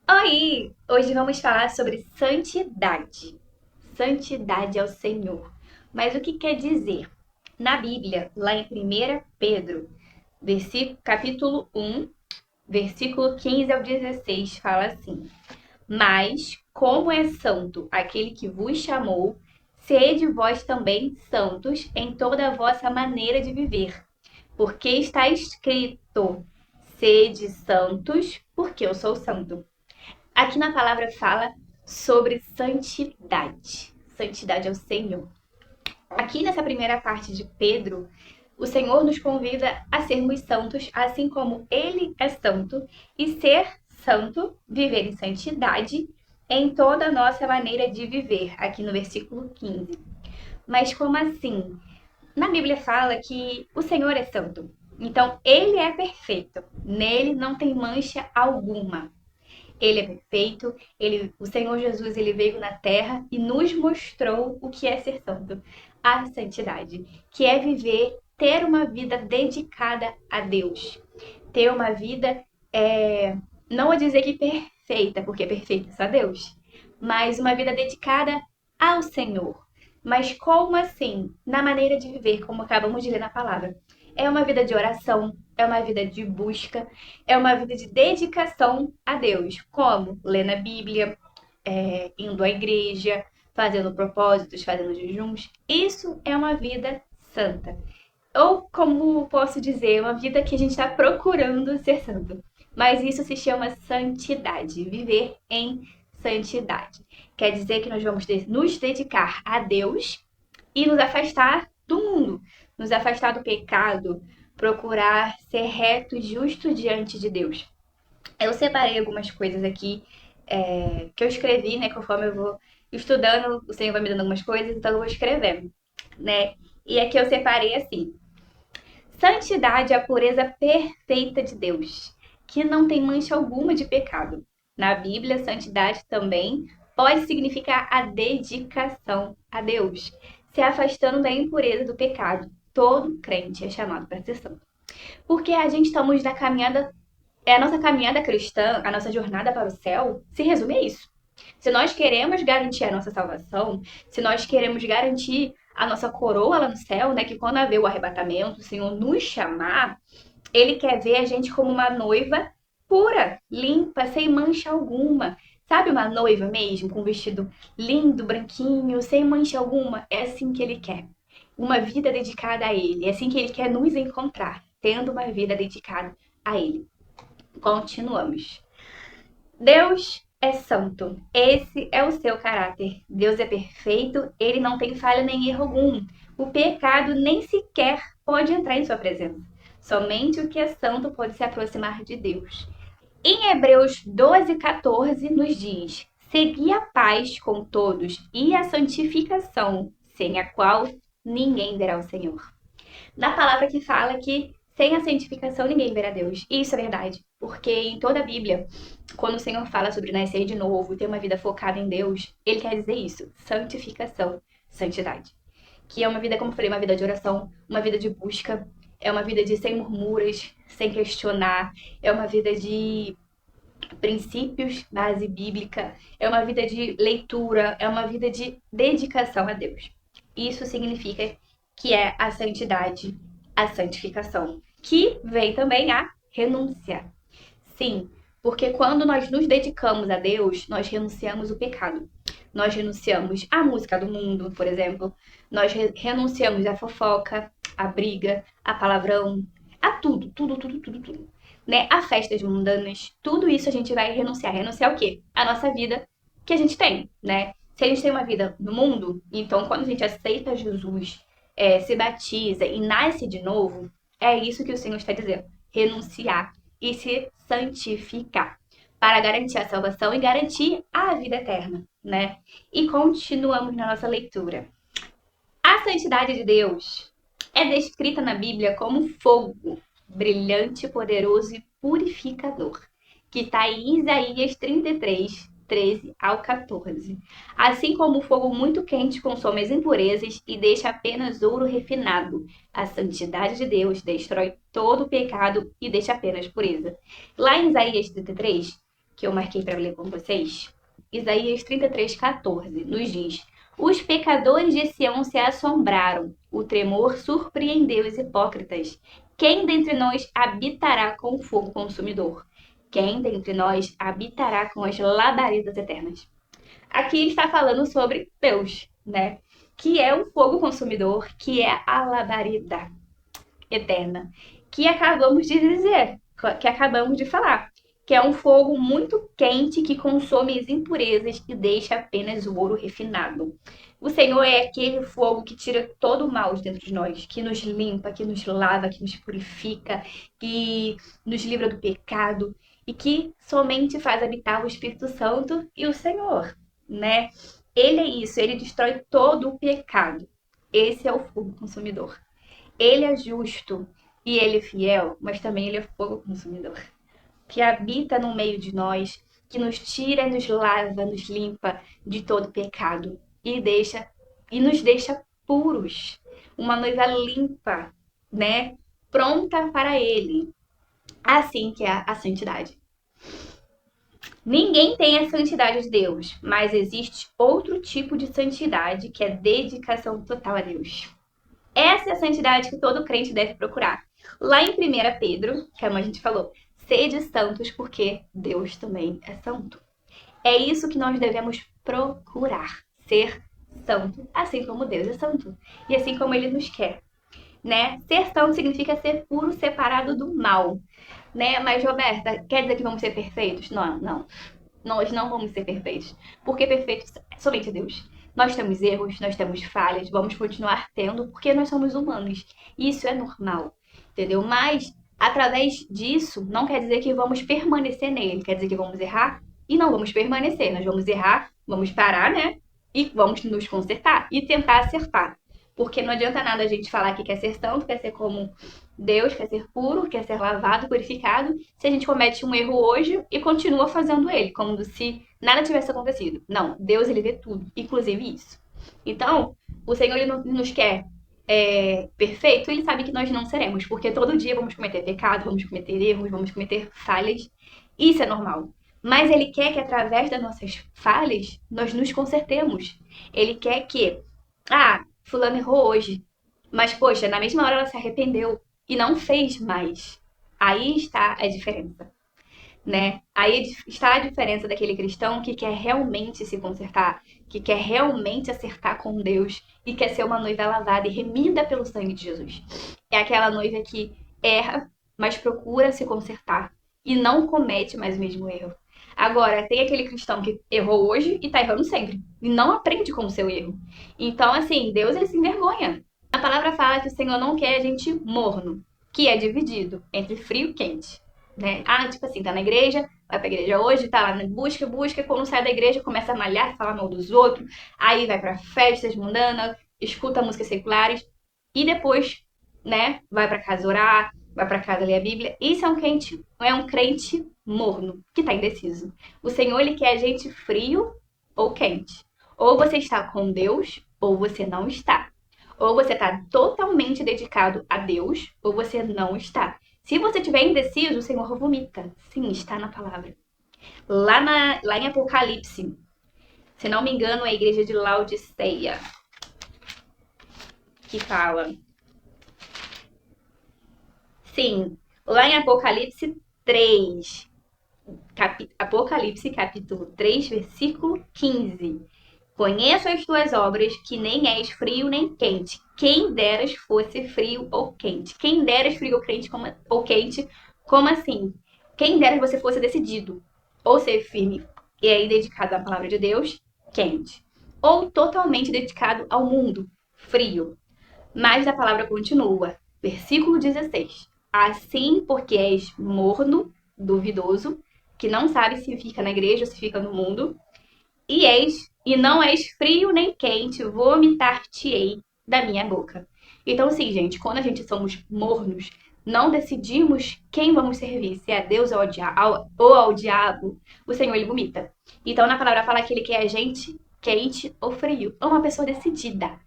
Oi! Hoje vamos falar sobre santidade. Santidade ao Senhor. Mas o que quer dizer? Na Bíblia, lá em 1 Pedro, capítulo 1, versículo 15 ao 16, fala assim: Mas, como é santo aquele que vos chamou, sede vós também santos em toda a vossa maneira de viver. Porque está escrito: Sede santos, porque eu sou santo. Aqui na palavra fala sobre santidade. Santidade ao Senhor. Aqui nessa primeira parte de Pedro, o Senhor nos convida a sermos santos, assim como Ele é santo, e ser santo, viver em santidade, em toda a nossa maneira de viver, aqui no versículo 15. Mas como assim? Na Bíblia fala que o Senhor é santo. Então, Ele é perfeito. Nele não tem mancha alguma. Ele é perfeito, o Senhor Jesus, ele veio na terra e nos mostrou o que é ser santo, a santidade, que é viver, ter uma vida dedicada a Deus, ter uma vida, não a dizer que perfeita, porque perfeito é só Deus, mas uma vida dedicada ao Senhor. Mas como assim? Na maneira de viver, como acabamos de ler na palavra. É uma vida de oração, é uma vida de busca, é uma vida de dedicação a Deus. Como? Lendo a Bíblia, indo à igreja, fazendo propósitos, fazendo jejuns. Isso é uma vida santa. Ou, como posso dizer, uma vida que a gente está procurando ser santo. Mas isso se chama santidade, viver em santidade. Quer dizer que nós vamos nos dedicar a Deus e nos afastar do mundo, nos afastar do pecado, procurar ser reto e justo diante de Deus. Eu separei algumas coisas aqui que eu escrevi, né? Conforme eu vou estudando, o Senhor vai me dando algumas coisas, então eu vou escrevendo, né? E aqui eu separei assim: santidade é a pureza perfeita de Deus, que não tem mancha alguma de pecado. Na Bíblia, santidade também pode significar a dedicação a Deus, se afastando da impureza do pecado. Todo crente é chamado para ser santo. Porque a gente estamos na caminhada, a nossa caminhada cristã, a nossa jornada para o céu, se resume a isso. Se nós queremos garantir a nossa salvação, se nós queremos garantir a nossa coroa lá no céu, né, que quando haver o arrebatamento, o Senhor nos chamar, ele quer ver a gente como uma noiva pura, limpa, sem mancha alguma. Sabe uma noiva mesmo, com um vestido lindo, branquinho, sem mancha alguma? É assim que ele quer. Uma vida dedicada a ele. É assim que ele quer nos encontrar, tendo uma vida dedicada a ele. Continuamos. Deus é santo. Esse é o seu caráter. Deus é perfeito, ele não tem falha nem erro algum. O pecado nem sequer pode entrar em sua presença. Somente o que é santo pode se aproximar de Deus. Em Hebreus 12:14 nos diz: Segui a paz com todos e a santificação, sem a qual ninguém verá o Senhor. Na palavra que fala que sem a santificação ninguém verá Deus. E isso é verdade, porque em toda a Bíblia, quando o Senhor fala sobre nascer de novo, ter uma vida focada em Deus, ele quer dizer isso: santificação, santidade. Que é uma vida, como eu falei, uma vida de oração, uma vida de busca, é uma vida de sem murmuras, sem questionar, é uma vida de princípios, base bíblica, é uma vida de leitura, é uma vida de dedicação a Deus. Isso significa que é a santidade, a santificação, que vem também a renúncia. Sim, porque quando nós nos dedicamos a Deus, nós renunciamos o pecado. Nós renunciamos à música do mundo, por exemplo. Nós renunciamos à fofoca, à briga, a palavrão, a tudo, tudo, tudo, tudo, tudo. Né? A festas mundanas, tudo isso a gente vai renunciar. Renunciar o quê? A nossa vida que a gente tem, né? Se a gente tem uma vida no mundo, então quando a gente aceita Jesus, se batiza e nasce de novo, é isso que o Senhor está dizendo. Renunciar e se santificar para garantir a salvação e garantir a vida eterna, né? E continuamos na nossa leitura. A santidade de Deus é descrita na Bíblia como fogo, brilhante, poderoso e purificador, que está em Isaías 33, 13 ao 14. Assim como o fogo muito quente consome as impurezas e deixa apenas ouro refinado, a santidade de Deus destrói todo o pecado e deixa apenas pureza. Lá em Isaías 33, que eu marquei para ler com vocês. Isaías 33:14 nos diz: Os pecadores de Sião se assombraram, o tremor surpreendeu os hipócritas. Quem dentre nós habitará com o fogo consumidor? Quem dentre nós habitará com as labaredas eternas? Aqui ele está falando sobre Deus, né? Que é o fogo consumidor, que é a labareda eterna, que acabamos de dizer, que acabamos de falar, que é um fogo muito quente que consome as impurezas e deixa apenas o ouro refinado. O Senhor é aquele fogo que tira todo o mal de dentro de nós, que nos limpa, que nos lava, que nos purifica, que nos livra do pecado e que somente faz habitar o Espírito Santo e o Senhor, né? Ele é isso, ele destrói todo o pecado. Esse é o fogo consumidor. Ele é justo e ele é fiel, mas também ele é fogo consumidor, que habita no meio de nós, que nos tira, nos lava, nos limpa de todo pecado e nos deixa puros. Uma noiva limpa, né? Pronta para ele. Assim que é a santidade. Ninguém tem a santidade de Deus, mas existe outro tipo de santidade que é dedicação total a Deus. Essa é a santidade que todo crente deve procurar. Lá em 1 Pedro, como a gente falou, sede santos porque Deus também é santo. É isso que nós devemos procurar, ser santo, assim como Deus é santo e assim como Ele nos quer, né? Ser santo significa ser puro, separado do mal, né? Mas, Roberta, quer dizer que vamos ser perfeitos? Não, não. Nós não vamos ser perfeitos, porque perfeito é somente Deus. Nós temos erros, nós temos falhas, vamos continuar tendo, porque nós somos humanos. Isso é normal, entendeu? Mas, através disso, não quer dizer que vamos permanecer nele, quer dizer que vamos errar e não vamos permanecer. Nós vamos errar, vamos parar, né? E vamos nos consertar e tentar acertar. Porque não adianta nada a gente falar que quer ser santo, quer ser como Deus, quer ser puro, quer ser lavado, purificado, se a gente comete um erro hoje e continua fazendo ele, como se nada tivesse acontecido. Não, Deus ele vê tudo, inclusive isso. Então, o Senhor ele não nos quer perfeito, ele sabe que nós não seremos, porque todo dia vamos cometer pecado, vamos cometer erros, vamos cometer falhas. Isso é normal. Mas ele quer que através das nossas falhas nós nos consertemos. Ele quer que, fulano errou hoje, mas poxa, na mesma hora ela se arrependeu e não fez mais. Aí está a diferença, né? Aí está a diferença daquele cristão que quer realmente se consertar, que quer realmente acertar com Deus e quer ser uma noiva lavada e remida pelo sangue de Jesus. É aquela noiva que erra, mas procura se consertar e não comete mais o mesmo erro. Agora, tem aquele cristão que errou hoje e tá errando sempre. E não aprende com o seu erro. Então, assim, Deus ele se envergonha. A palavra fala que o Senhor não quer a gente morno, que é dividido entre frio e quente, né? Tipo assim, tá na igreja, vai pra igreja hoje, tá lá na busca, quando sai da igreja começa a malhar, falar mal dos outros, aí vai pra festas mundanas, escuta músicas seculares e depois, né, vai pra casa orar, vai pra casa ler a Bíblia. Isso é um crente morno, que tá indeciso. O Senhor, ele quer a gente frio ou quente. Ou você está com Deus, ou você não está. Ou você está totalmente dedicado a Deus, ou você não está. Se você estiver indeciso, o Senhor vomita. Sim, está na palavra. Lá em Apocalipse, se não me engano, é a igreja de Laodiceia que fala. Sim, lá em Apocalipse 3, Apocalipse capítulo 3, versículo 15. Conheço as tuas obras, que nem és frio nem quente. Quem deras fosse frio ou quente. Quem deras frio ou quente, como assim? Quem deras você fosse decidido, ou ser firme e aí dedicado à palavra de Deus, quente. Ou totalmente dedicado ao mundo, frio. Mas a palavra continua. Versículo 16. Assim, porque és morno, duvidoso, que não sabe se fica na igreja ou se fica no mundo, e não és frio nem quente, vomitar-te-ei da minha boca. Então, sim, gente, quando a gente somos mornos, não decidimos quem vamos servir, se é a Deus ou ao diabo, o Senhor ele vomita. Então, na palavra fala que ele quer a gente quente ou frio, ou uma pessoa decidida.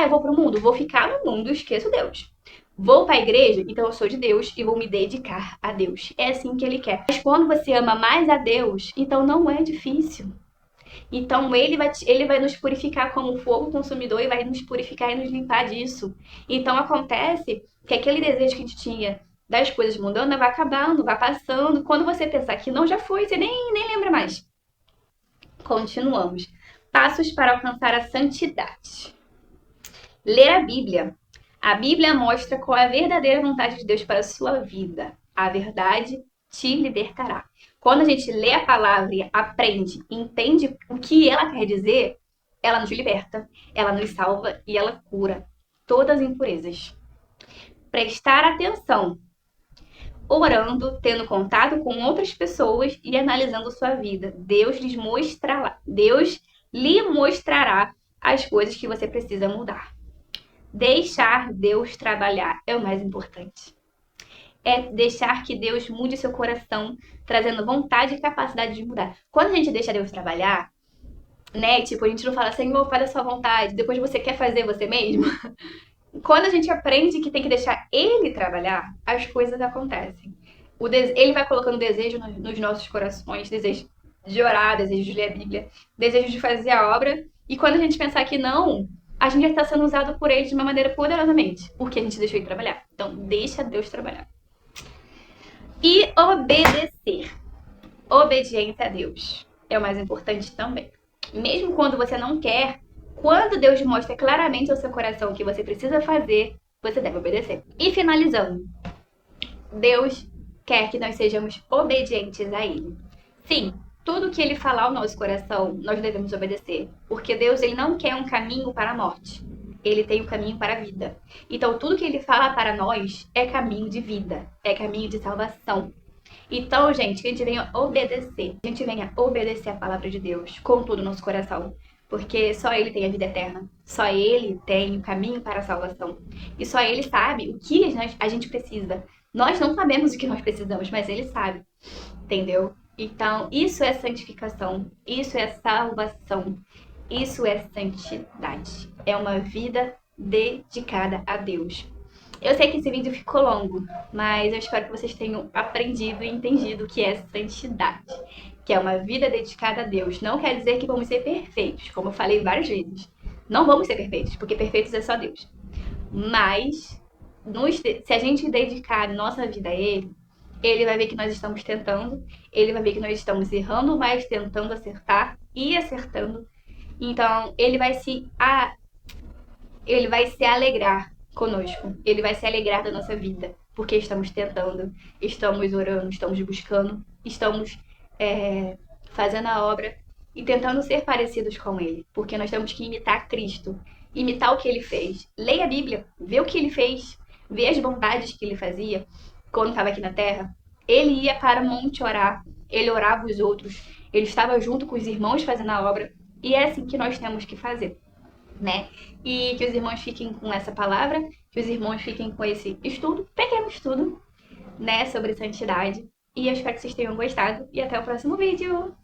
Eu vou pro mundo, vou ficar no mundo, esqueço Deus. Vou para a igreja, então eu sou de Deus e vou me dedicar a Deus. É assim que ele quer. Mas quando você ama mais a Deus, então não é difícil. Então ele vai nos purificar como fogo consumidor e vai nos purificar e nos limpar disso. Então acontece que aquele desejo que a gente tinha das coisas mundanas vai acabando, vai passando. Quando você pensar que não, já foi, você nem lembra mais. Continuamos. Passos para alcançar a santidade. Ler a Bíblia. A Bíblia mostra qual é a verdadeira vontade de Deus para a sua vida. A verdade te libertará. Quando a gente lê a palavra e aprende, entende o que ela quer dizer, ela nos liberta, ela nos salva e ela cura todas as impurezas. Prestar atenção, orando, tendo contato com outras pessoas e analisando sua vida. Deus lhe mostrará as coisas que você precisa mudar. Deixar Deus trabalhar é o mais importante. É deixar que Deus mude seu coração, trazendo vontade e capacidade de mudar. Quando a gente deixa Deus trabalhar, né? Tipo, a gente não fala, Senhor, faz a sua vontade, depois você quer fazer você mesmo. Quando a gente aprende que tem que deixar Ele trabalhar, as coisas acontecem. Ele vai colocando desejo nos nossos corações, desejo de orar, desejo de ler a Bíblia, desejo de fazer a obra. E quando a gente pensar que não, a gente já está sendo usado por Ele de uma maneira poderosamente, porque a gente deixou Ele trabalhar. Então, deixa Deus trabalhar. E obedecer. Obediência a Deus é o mais importante também. Mesmo quando você não quer, quando Deus mostra claramente ao seu coração o que você precisa fazer, você deve obedecer. E finalizando, Deus quer que nós sejamos obedientes a Ele. Sim, tudo que Ele falar ao nosso coração, nós devemos obedecer. Porque Deus, Ele não quer um caminho para a morte. Ele tem um caminho para a vida. Então, tudo que Ele fala para nós é caminho de vida, é caminho de salvação. Então, gente, que a gente venha obedecer. A gente venha obedecer a palavra de Deus com todo o nosso coração. Porque só Ele tem a vida eterna. Só Ele tem o caminho para a salvação. E só Ele sabe o que a gente precisa. Nós não sabemos o que nós precisamos, mas Ele sabe. Entendeu? Então, isso é santificação. Isso é salvação. Isso é santidade. É uma vida dedicada a Deus. Eu sei que esse vídeo ficou longo, mas eu espero que vocês tenham aprendido e entendido o que é santidade, que é uma vida dedicada a Deus. Não quer dizer que vamos ser perfeitos, como eu falei várias vezes. Não vamos ser perfeitos, porque perfeitos é só Deus. Mas, se a gente dedicar a nossa vida a Ele, Ele vai ver que nós estamos tentando, Ele vai ver que nós estamos errando, mas tentando acertar e acertando. Então, Ele vai se alegrar conosco. Ele vai se alegrar da nossa vida, porque estamos tentando, estamos orando, estamos buscando, estamos fazendo a obra e tentando ser parecidos com Ele, porque nós temos que imitar Cristo, imitar o que Ele fez. Leia a Bíblia, vê o que Ele fez, vê as bondades que Ele fazia quando estava aqui na Terra. Ele ia para o monte orar, Ele orava os outros, Ele estava junto com os irmãos fazendo a obra, e é assim que nós temos que fazer. Né? E que os irmãos fiquem com essa palavra, que os irmãos fiquem com esse estudo, pequeno estudo, né, sobre santidade. E eu espero que vocês tenham gostado e até o próximo vídeo.